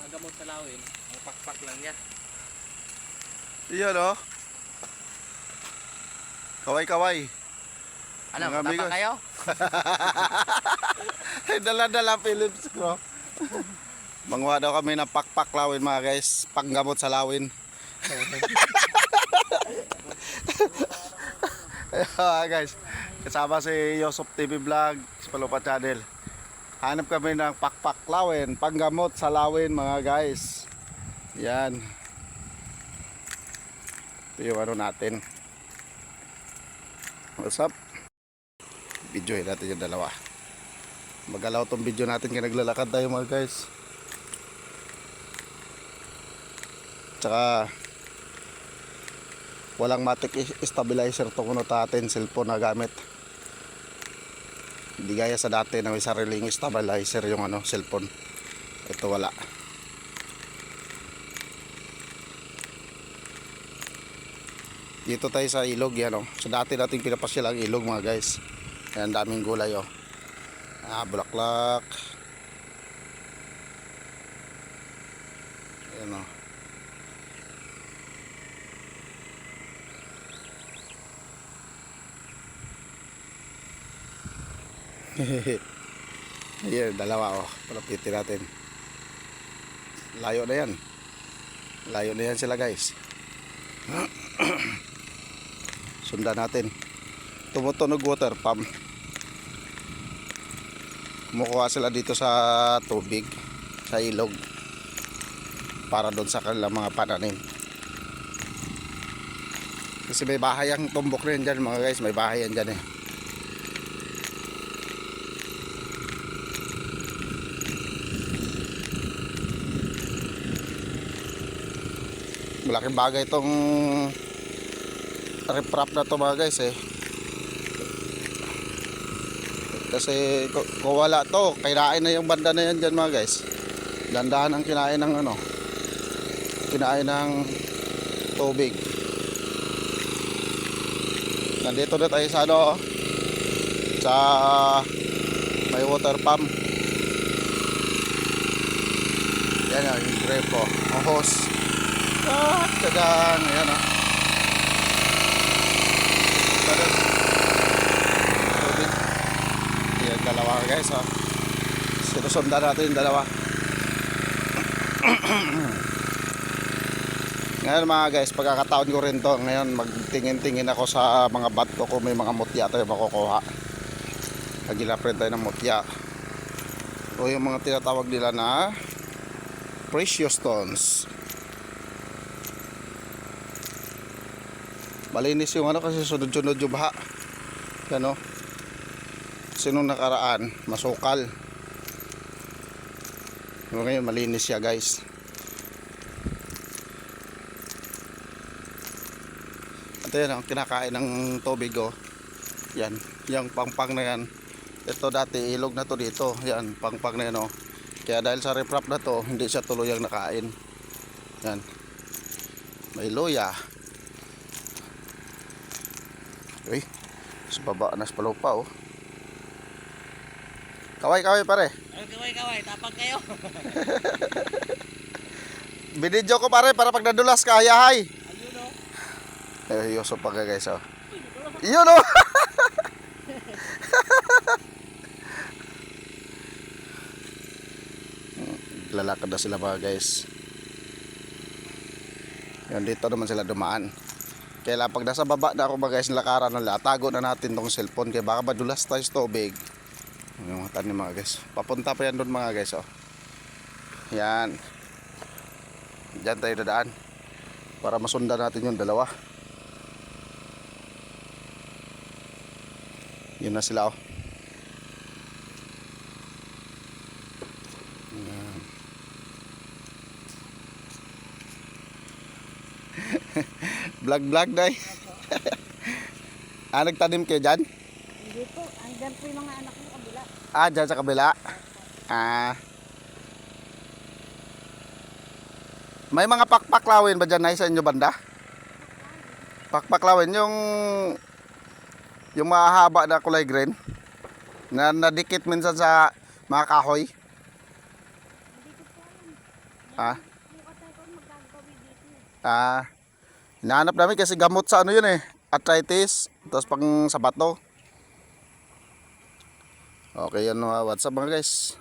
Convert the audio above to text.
mga gamot sa lawin, ang pakpak lang niya. Iyan o. Kaway-kaway. Ano, Mga tapa amigos. kayo? Dala-dala Philips ko. Mangwa daw kami ng pakpak lawin mga guys. Panggamot sa lawin. Guys, kasama si Yosop TV Vlog, si Palupa Channel. Hanap kami ng pakpak lawin, panggamot sa lawin mga guys. Yan. Ito yung ano natin. What's up? Videoin natin yung dalawa. Magalaw tong video natin kaya naglalakad tayo mga guys. Tsaka walang matic stabilizer itong ano natin, cellphone na gamit. Hindi gaya sa dati na may sariling stabilizer yung ano, cellphone. Ito wala. Dito tayo sa ilog yan, oh. Sa dati nating pinapasyal ang ilog mga guys. Ayan, daming gulay oh. Bulaklak. Ayan oh. Ayan, dalawa oh. Palapitin natin. Layo na yan. Layo na yan sila guys. Sundan natin. Tumutunog water pump. Kumukuha sila dito sa tubig, sa ilog, para doon sa kanilang mga pananim. Kasi may bahay ang tumbok rin dyan mga guys. May bahay yan dyan eh. Malaking bagay itong riprap na to mga guys eh. Kasi kung wala to, kinain na yung banda na yan dyan mga guys. Dandahan ang kinain ng ano, kinain ng tubig. Nandito na tayo sa ano, sa may water pump. Yan yung grepo, ang hose. Kagang, ayan o. Tubig. Ayan, dalawa guys o. Sinusundan natin yung dalawa. Ngayon mga guys, pagkakataon ko rin to. Ngayon magtingin-tingin ako sa mga bato ko. May mga mutya tayo makukuha. Nagilaprin tayo ng mutya. O yung mga tinatawag nila na precious stones. Malinis yung ano kasi sunod-sunod yung baha. Yan o. Kasi nung nakaraan, masukal. Ngayon malinis siya guys. Ito yan ang kinakain ng tubig o. Yan, yung pangpang na yan. Ito dati ilog na to dito. Yan, pangpang na yan o. Kaya dahil sa riprap na to, hindi siya tuluyang nakain. Yan. May luya. Uy, sa baba na sa palupa oh. Kaway-kaway pare. Kaway-kaway, tapang kayo. Binidyo ko pare para pag nadulas ka, hayahay. Ayun o. Yusuf pa guys oh. Yun oh. Lalakad na sila mga guys. Yan, dito naman sila dumaan. Kaya pag nasa baba na ako mga guys, lakaran na tago na natin tong cellphone kaya baka madulas tayo sa tubig. Yung mga tanim mga guys, papunta pa yan doon mga guys oh. Yan, dyan tayo dadaan para masundan natin yung dalawa. Yun na sila oh. Yan. Vlog day. Nagtanim kayo dyan? Hindi po, andyan po yung mga anak mo kabila. Dyan sa kabila. May mga pakpaklawin ba dyan na sa inyo banda? Pakpaklawin yung mahaba na kulay green na nadikit minsan sa mga kahoy. Ah, Bukas tayo kung magagawin dito. hinahanap namin kasi gamot sa ano yun eh. Arthritis. Tapos pang sa bato. Okay, yan what's up mga guys.